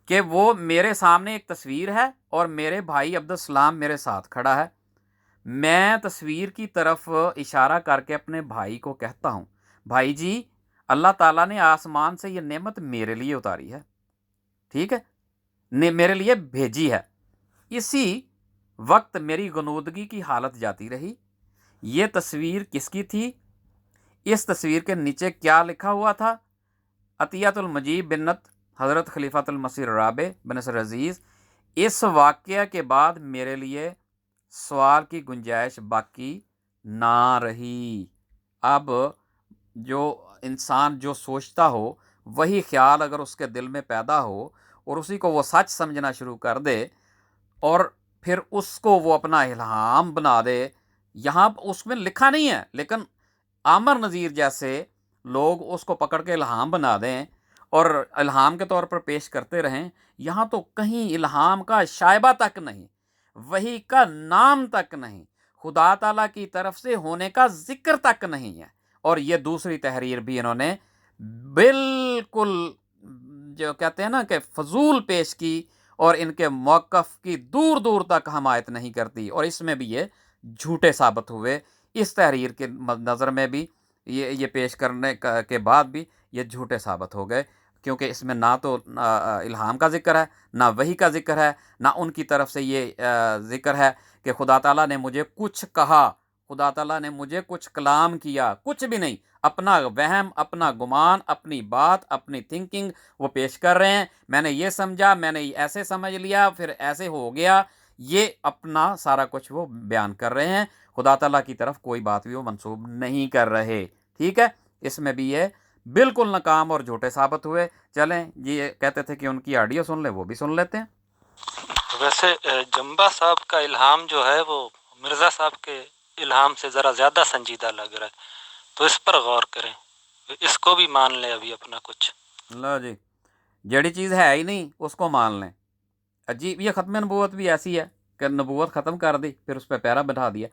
کہ وہ میرے سامنے ایک تصویر ہے اور میرے بھائی عبدالسلام میرے ساتھ کھڑا ہے. میں تصویر کی طرف اشارہ کر کے اپنے بھائی کو کہتا ہوں، بھائی جی، اللہ تعالیٰ نے آسمان سے یہ نعمت میرے لیے اتاری ہے، ٹھیک ہے، میرے لیے بھیجی ہے. اسی وقت میری غنودگی کی حالت جاتی رہی. یہ تصویر کس کی تھی؟ اس تصویر کے نیچے کیا لکھا ہوا تھا؟ عطیۃ المجیب بنت حضرت خلیفۃ المسیح الرابع بن نصر عزیز. اس واقعہ کے بعد میرے لیے سوال کی گنجائش باقی نہ رہی. اب جو انسان جو سوچتا ہو وہی خیال اگر اس کے دل میں پیدا ہو اور اسی کو وہ سچ سمجھنا شروع کر دے اور پھر اس کو وہ اپنا الہام بنا دے، یہاں اس میں لکھا نہیں ہے لیکن عامر نذیر جیسے لوگ اس کو پکڑ کے الہام بنا دیں اور الہام کے طور پر پیش کرتے رہیں، یہاں تو کہیں الہام کا شائبہ تک نہیں، وحی کا نام تک نہیں، خدا تعالیٰ کی طرف سے ہونے کا ذکر تک نہیں ہے۔ اور یہ دوسری تحریر بھی انہوں نے بالکل جو کہتے ہیں نا کہ فضول پیش کی، اور ان کے موقف کی دور دور تک حمایت نہیں کرتی، اور اس میں بھی یہ جھوٹے ثابت ہوئے۔ اس تحریر کے نظر میں بھی یہ پیش کرنے کے بعد بھی یہ جھوٹے ثابت ہو گئے، کیونکہ اس میں نہ تو الہام کا ذکر ہے، نہ وحی کا ذکر ہے، نہ ان کی طرف سے یہ ذکر ہے کہ خدا تعالیٰ نے مجھے کچھ کہا، خدا تعالیٰ نے مجھے کچھ کلام کیا، کچھ بھی نہیں۔ اپنا وہم، اپنا گمان، اپنی بات، اپنی تھنکنگ وہ پیش کر رہے ہیں، میں نے یہ سمجھا، میں نے ایسے سمجھ لیا، پھر ایسے ہو گیا، یہ اپنا سارا کچھ وہ بیان کر رہے ہیں، خدا تعالیٰ کی طرف کوئی بات بھی وہ منسوب نہیں کر رہے۔ ٹھیک ہے، اس میں بھی یہ بالکل ناکام اور جھوٹے ثابت ہوئے۔ چلیں، یہ کہتے تھے کہ ان کی آڈیو سن لیں، وہ بھی سن لیتے ہیں۔ ویسے جمبا صاحب کا الہام جو ہے وہ مرزا صاحب کے الہام سے ذرا زیادہ سنجیدہ لگ رہا ہے، تو اس پر غور کریں، اس کو بھی مان لیں ابھی اپنا کچھ۔ لو جی، جڑی چیز ہے ہی نہیں اس کو مان لیں۔ عجیب، یہ ختم نبوت بھی ایسی ہے کہ نبوت ختم کر دی، پھر اس پہ پیرا بٹھا دیا۔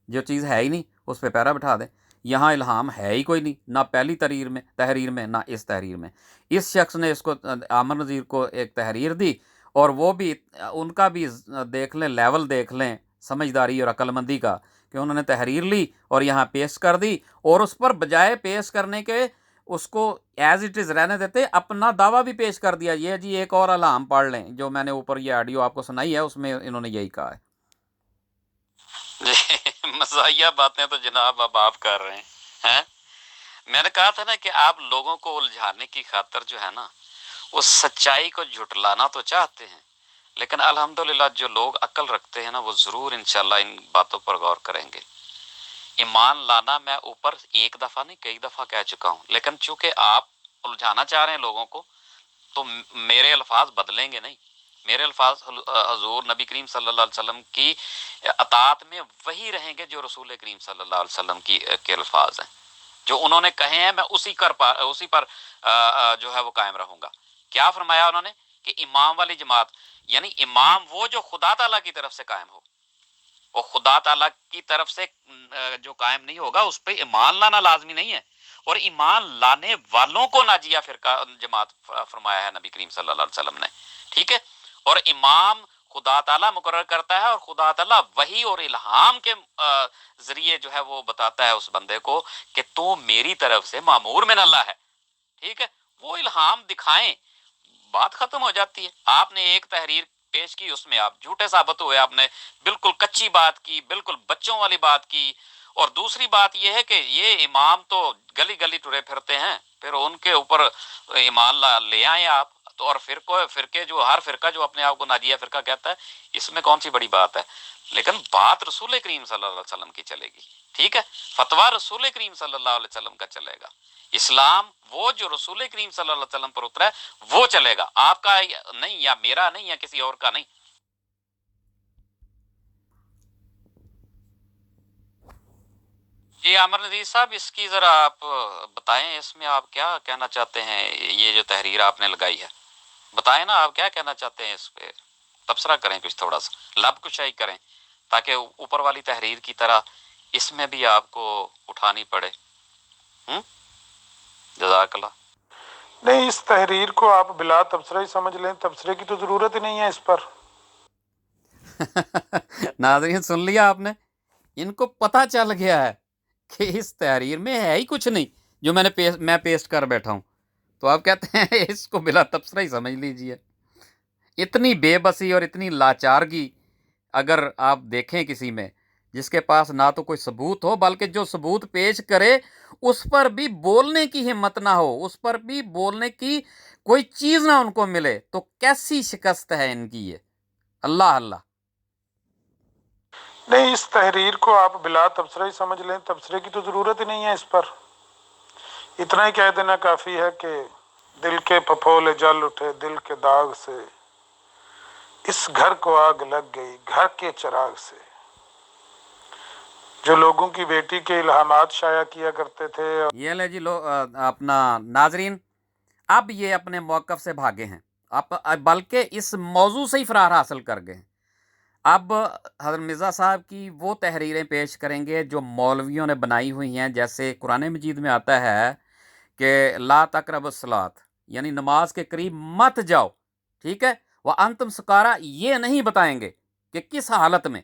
جو چیز ہے ہی نہیں اس پہ پیرا بٹھا دیں۔ یہاں الہام ہے ہی کوئی نہیں، نہ پہلی تحریر میں نہ اس تحریر میں۔ اس شخص نے اس کو عامر نذیر کو ایک تحریر دی، اور وہ بھی ان کا بھی دیکھ لیں، لیول دیکھ لیں سمجھداری اور عقل مندی کا، کہ انہوں نے تحریر لی اور یہاں پیش کر دی، اور اس پر بجائے پیش کرنے کے اس کو ایز اٹ از رہنے دیتے، اپنا دعویٰ بھی پیش کر دیا۔ یہ جی ایک اور الہام پڑھ لیں، جو میں نے اوپر یہ آڈیو آپ کو سنائی ہے، اس میں انہوں نے یہی کہا ہے۔ جی، مزاحیہ باتیں تو جناب اب آپ کر رہے ہیں۔ میں نے کہا تھا نا کہ آپ لوگوں کو الجھانے کی خاطر جو ہے نا وہ سچائی کو جھٹلانا تو چاہتے ہیں، لیکن الحمدللہ جو لوگ عقل رکھتے ہیں نا وہ ضرور انشاءاللہ ان باتوں پر غور کریں گے۔ ایمان لانا میں اوپر ایک دفعہ نہیں کئی دفعہ کہہ چکا ہوں، لیکن چونکہ آپ الجھانا چاہ رہے ہیں لوگوں کو، تو میرے الفاظ بدلیں گے نہیں۔ میرے الفاظ حضور نبی کریم صلی اللہ علیہ وسلم کی اطاعت میں وہی رہیں گے جو رسول کریم صلی اللہ علیہ وسلم کے الفاظ ہیں، جو انہوں نے کہے ہیں میں اسی پر جو ہے وہ قائم رہوں گا۔ کیا فرمایا انہوں نے کہ امام والی جماعت، یعنی امام وہ جو خدا تعالیٰ کی طرف سے قائم ہو، اور خدا تعالیٰ کی طرف سے جو قائم نہیں ہوگا اس پہ ایمان لانا لازمی نہیں ہے، اور ایمان لانے والوں کو ناجیہ فرقہ جماعت فرمایا ہے نبی کریم صلی اللہ علیہ وسلم نے۔ ٹھیک ہے، اور امام خدا تعالیٰ مقرر کرتا ہے، اور خدا تعالیٰ وحی اور الہام کے ذریعے جو ہے وہ بتاتا ہے اس بندے کو کہ تو میری طرف سے مامور من اللہ ہے۔ ٹھیک ہے، وہ الہام دکھائیں، بات ختم ہو جاتی ہے۔ آپ نے ایک تحریر پیش کی، اس میں آپ جھوٹے ثابت ہوئے، آپ نے بالکل کچی بات کی، بالکل بچوں والی بات کی۔ اور دوسری بات یہ ہے کہ یہ امام تو گلی گلی ٹرے پھرتے ہیں، پھر ان کے اوپر ایمان لے آئیں آپ تو، اور فرقے جو ہر فرقہ جو اپنے آپ کو ناجیہ فرقہ کہتا ہے، اس میں کون سی بڑی بات ہے؟ لیکن بات رسول کریم صلی اللہ علیہ وسلم کی چلے گی۔ ٹھیک ہے، فتویٰ رسول کریم صلی اللہ علیہ وسلم کا چلے گا، اسلام وہ جو رسول کریم صلی اللہ علیہ وسلم پر اترا ہے وہ چلے گا، آپ کا نہیں، یا میرا نہیں، یا کسی اور کا نہیں۔ جی عامر نذیر صاحب، اس کی ذرا آپ بتائیں، اس میں آپ کیا کہنا چاہتے ہیں؟ یہ جو تحریر آپ نے لگائی ہے، بتائیں نا آپ کیا کہنا چاہتے ہیں اس پہ، تبصرہ کریں کچھ، تھوڑا سا لب کشائی کریں، تاکہ اوپر والی تحریر کی طرح اس میں بھی آپ کو اٹھانی پڑے۔ جزاک اللہ۔ نہیں، اس تحریر کو آپ بلا تبصرہ ہی سمجھ لیں، تبصرے کی تو ضرورت ہی نہیں ہے اس پر۔ ناظرین سن لیا آپ نے، ان کو پتہ چل گیا ہے کہ اس تحریر میں ہے ہی کچھ نہیں جو میں پیسٹ کر بیٹھا ہوں، تو آپ کہتے ہیں اس کو بلا تبصرہ ہی سمجھ لیجئے۔ اتنی بے بسی اور اتنی لاچارگی اگر آپ دیکھیں کسی میں، جس کے پاس نہ تو کوئی ثبوت ہو، بلکہ جو ثبوت پیش کرے اس پر بھی بولنے کی ہمت نہ ہو، اس پر بھی بولنے کی کوئی چیز نہ ان کو ملے، تو کیسی شکست ہے ان کی یہ؟ اللہ اللہ۔ نہیں، اس تحریر کو آپ بلا تبصرہ ہی سمجھ لیں، تبصرے کی تو ضرورت ہی نہیں ہے اس پر۔ اتنا ہی کہہ دینا کافی ہے کہ دل کے پھپھولے جل اٹھے دل کے داغ سے، اس گھر کو آگ لگ گئی گھر کے چراغ سے۔ جو لوگوں کی بیٹی کے الہامات شائع کیا کرتے تھے، یہ لے جی لو اپنا ناظرین، اب یہ اپنے موقف سے بھاگے ہیں، بلکہ اس موضوع سے ہی فرار حاصل کر گئے ہیں۔ اب حضرت مرزا صاحب کی وہ تحریریں پیش کریں گے جو مولویوں نے بنائی ہوئی ہیں، جیسے قرآن مجید میں آتا ہے کہ لا تقربوا الصلاۃ، یعنی نماز کے قریب مت جاؤ، ٹھیک ہے، وانتم سکارا، یہ نہیں بتائیں گے کہ کس حالت میں،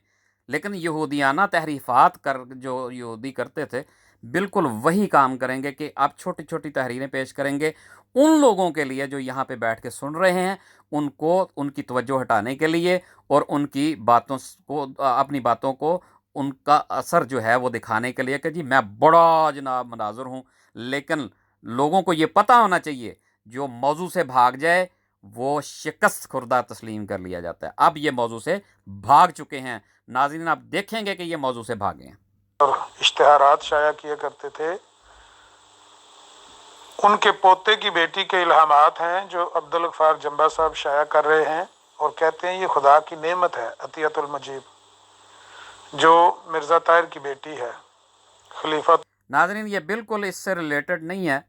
لیکن یہودیانہ تحریفات جو یہودی کرتے تھے بالکل وہی کام کریں گے کہ آپ چھوٹی چھوٹی تحریریں پیش کریں گے ان لوگوں کے لیے جو یہاں پہ بیٹھ کے سن رہے ہیں، ان کو ان کی توجہ ہٹانے کے لیے، اور ان کی باتوں کو، اپنی باتوں کو، ان کا اثر جو ہے وہ دکھانے کے لیے کہ جی میں بڑا جناب مناظر ہوں۔ لیکن لوگوں کو یہ پتہ ہونا چاہیے جو موضوع سے بھاگ جائے وہ شکست خوردہ تسلیم کر لیا جاتا ہے۔ اب یہ موضوع سے بھاگ چکے ہیں، ناظرین آپ دیکھیں گے کہ یہ موضوع سے بھاگے ہیں۔ اور اشتہارات شائع کیا کرتے تھے، ان کے پوتے کی بیٹی کے الہامات ہیں جو عبدالغفار جمبا صاحب شائع کر رہے ہیں، اور کہتے ہیں یہ خدا کی نعمت ہے، عطیت المجیب، جو مرزا طاہر کی بیٹی ہے، خلیفہ۔ ناظرین یہ بالکل اس سے ریلیٹڈ نہیں ہے،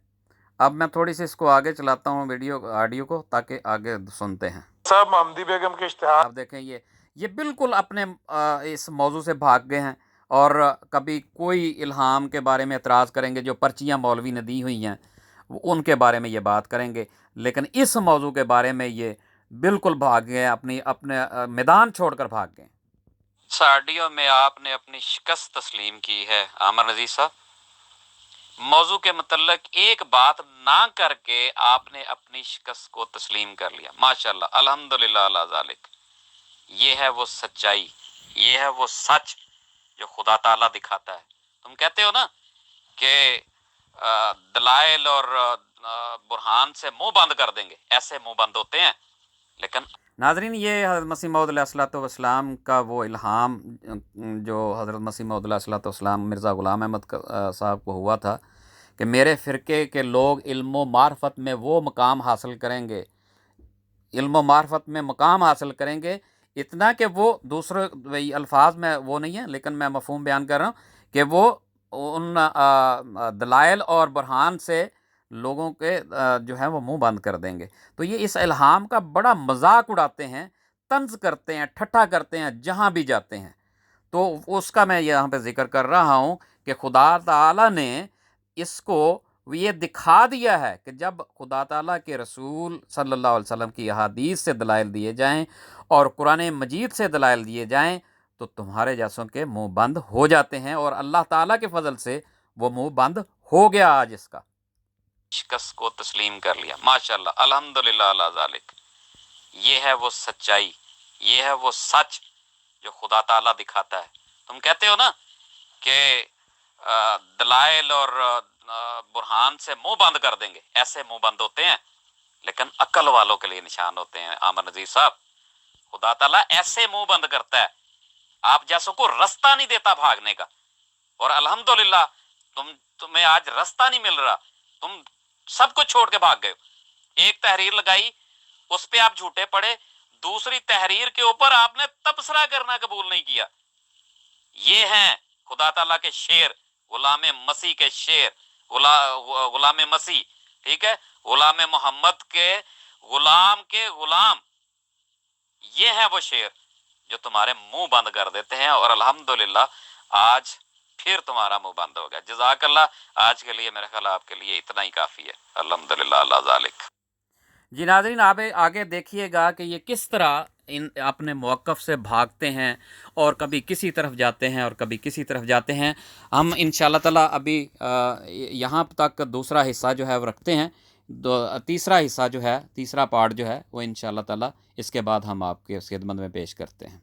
اب میں تھوڑی سی اس کو آگے چلاتا ہوں آڈیو کو تاکہ آگے سنتے ہیں۔ صاحب محمدی بیگم کے اشتہار، آپ دیکھیں یہ بالکل اپنے اس موضوع سے بھاگ گئے ہیں، اور کبھی کوئی الہام کے بارے میں اعتراض کریں گے جو پرچیاں مولوی نے دی ہوئی ہیں ان کے بارے میں یہ بات کریں گے، لیکن اس موضوع کے بارے میں یہ بالکل بھاگ گئے، اپنے میدان چھوڑ کر بھاگ گئے۔ آڈیو میں آپ نے اپنی شکست تسلیم کی ہے عامر نذیر صاحب، موضوع کے متعلق ایک بات نہ کر کے آپ نے اپنی شکست کو تسلیم کر لیا، ماشاءاللہ، الحمدللہ علی ذالک۔ یہ ہے وہ سچائی، یہ ہے وہ سچ جو خدا تعالیٰ دکھاتا ہے۔ تم کہتے ہو نا کہ دلائل اور برہان سے منہ بند کر دیں گے، ایسے منہ بند ہوتے ہیں، لیکن ناظرین یہ حضرت مسیح موعود علیہ الصلوۃ والسلام کا وہ الہام جو حضرت مسیح موعود علیہ الصلوۃ والسلام مرزا غلام احمد صاحب کو ہوا تھا کہ میرے فرقے کے لوگ علم و معرفت میں وہ مقام حاصل کریں گے، علم و معرفت میں مقام حاصل کریں گے، اتنا کہ وہ دوسرے الفاظ میں وہ نہیں ہے لیکن میں مفہوم بیان کر رہا ہوں کہ وہ ان دلائل اور برہان سے لوگوں کے جو ہے وہ منہ بند کر دیں گے۔ تو یہ اس الہام کا بڑا مذاق اڑاتے ہیں، طنز کرتے ہیں، ٹھٹھا کرتے ہیں جہاں بھی جاتے ہیں۔ تو اس کا میں یہاں پہ ذکر کر رہا ہوں کہ خدا تعالیٰ نے اس کو یہ دکھا دیا ہے کہ جب خدا تعالیٰ کے رسول صلی اللہ علیہ وسلم کی احادیث سے دلائل دیے جائیں اور قرآن مجید سے دلائل دیے جائیں تو تمہارے جیسوں کے منہ بند ہو جاتے ہیں، اور اللہ تعالیٰ کے فضل سے وہ منہ بند ہو گیا آج اس کا۔ شکست کو تسلیم کر لیا، ماشاءاللہ، الحمدللہ علی ذالک۔ یہ ہے وہ سچائی، یہ ہے وہ سچ جو خدا تعالیٰ دکھاتا ہے۔ تم کہتے ہو نا کہ دلائل اور برہان سے منہ بند کر دیں گے، ایسے منہ بند ہوتے ہیں، لیکن عقل والوں کے لیے نشان ہوتے ہیں عامر نذیر صاحب۔ خدا تعالیٰ ایسے منہ بند کرتا ہے، آپ جیسوں کو رستہ نہیں دیتا بھاگنے کا، اور الحمدللہ تمہیں آج رستہ نہیں مل رہا، تم سب کچھ چھوڑ کے بھاگ گئے ہو۔ ایک تحریر لگائی، اس پہ آپ جھوٹے پڑے، دوسری تحریر کے اوپر آپ نے تبصرہ کرنا قبول نہیں کیا۔ یہ ہیں خدا تعالیٰ کے شیر، غلام مسیح کے شیر، غلام مسیح، ٹھیک ہے، غلام محمد کے غلام، یہ ہیں وہ شیر جو تمہارے منہ بند کر دیتے ہیں، اور الحمدللہ آج پھر تمہارا منہ بند ہو گیا۔ جزاک اللہ، آج کے لیے میرے خیال آپ کے لیے اتنا ہی کافی ہے، الحمدللہ علی ذالک۔ جی ناظرین آپ آگے دیکھیے گا کہ یہ کس طرح اپنے موقف سے بھاگتے ہیں، اور کبھی کسی طرف جاتے ہیں اور کبھی کسی طرف جاتے ہیں۔ ہم انشاءاللہ تعالیٰ ابھی یہاں تک دوسرا حصہ جو ہے وہ رکھتے ہیں، تیسرا حصہ جو ہے، تیسرا پارٹ جو ہے وہ انشاءاللہ تعالیٰ اس کے بعد ہم آپ کے خدمت میں پیش کرتے ہیں۔